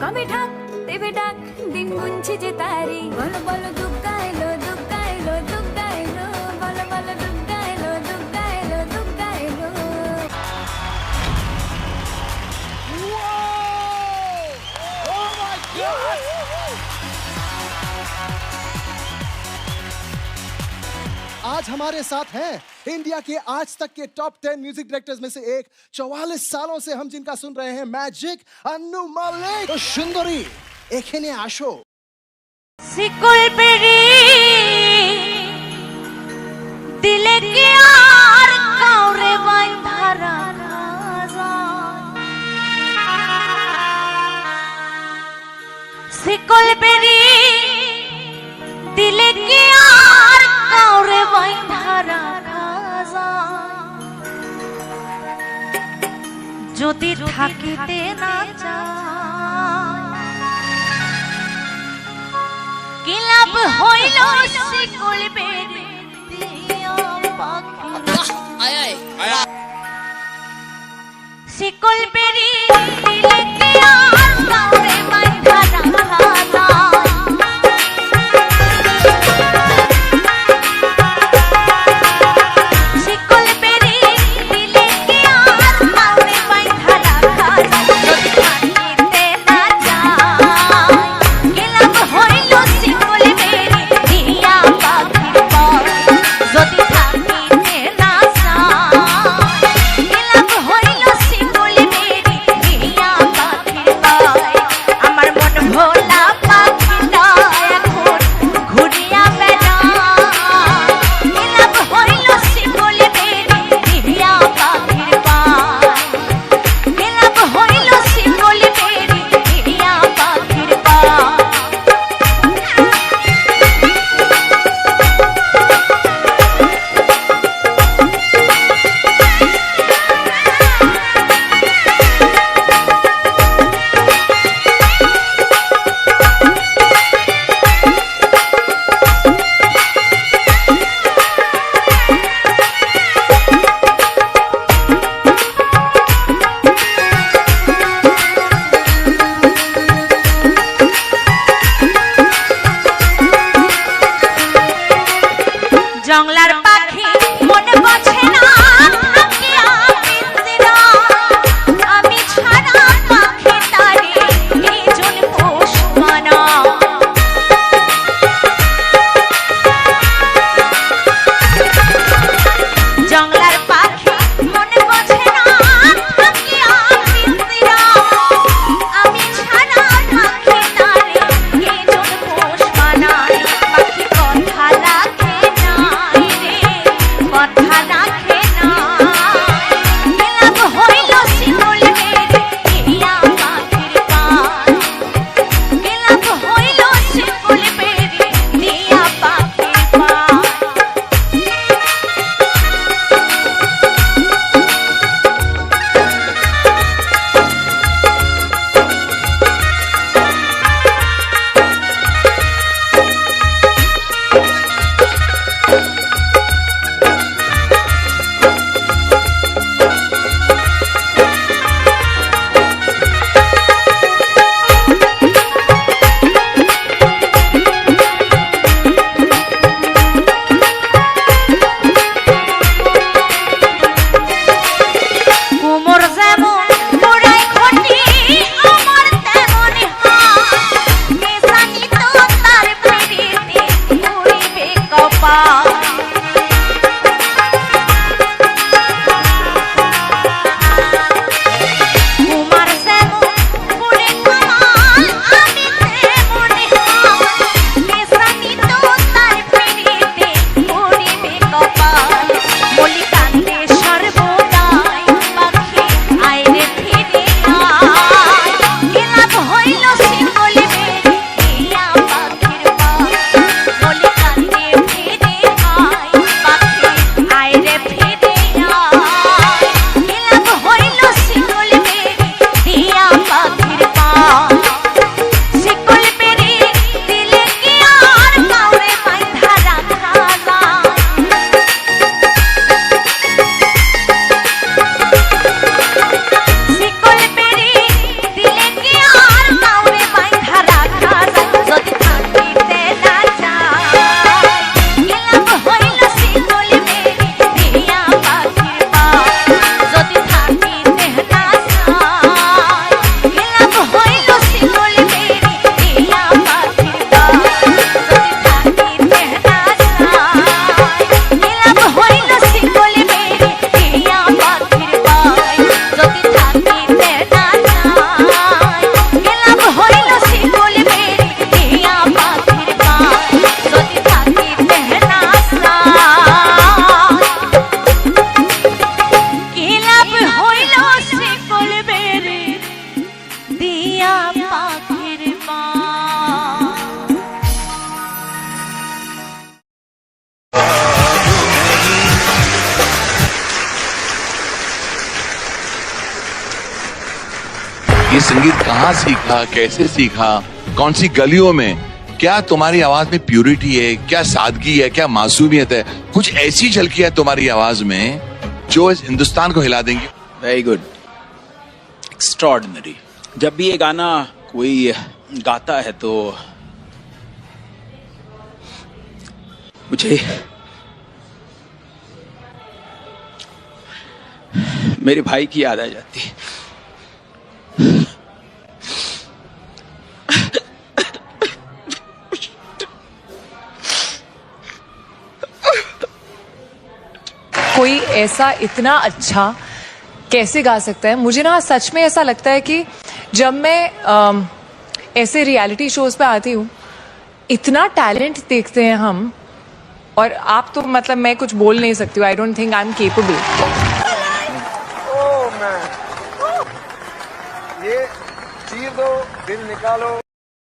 কবে ঢাক দেবে ডাক দিন গুনছে যে তারি বলো বলো দুগ্গা এলো দুগ্গা এলো দুগ্গা এলো বলো বলো দুগ্গা এলো দুগ্গা এলো দুগ্গা এলো आज हमारे साथ हैं इंडिया के आज तक के टॉप 10 म्यूजिक डायरेक्टर्स में से एक 44 सालों से हम जिनका सुन रहे हैं मैजिक अन्नू मलिक। तो सुंदरी एखेने आशो सिकुल पेरी दिले के आर काउरे बांधा सिकुल पेरी दिले के आर काउरे बांधा যদি থাকিতে না চায় কি লাভ হইল শিকল বেরি দিয়া পাখি শিকল বেরি দিলে কি আর কাউরে বাঁধা রাখা संगीत कहाँ सीखा, कैसे सीखा, कौन सी गलियों में, क्या तुम्हारी आवाज में प्यूरिटी है, क्या सादगी है, क्या मासूमियत है, कुछ ऐसी झलकी है तुम्हारी आवाज में जो इस हिंदुस्तान को हिला देंगी। Very good, extraordinary. जब भी ये गाना कोई गाता है तो मुझे मेरे भाई की याद आ जाती है। कोई ऐसा इतना अच्छा कैसे गा सकता है? मुझे ना सच में ऐसा लगता है कि जब मैं ऐसे रियलिटी शोज पे आती हूँ, इतना टैलेंट देखते हैं हम, और आप तो मतलब मैं कुछ बोल नहीं सकती हूँ। I don't think I am capable. ये चीर दो, दिल निकालो,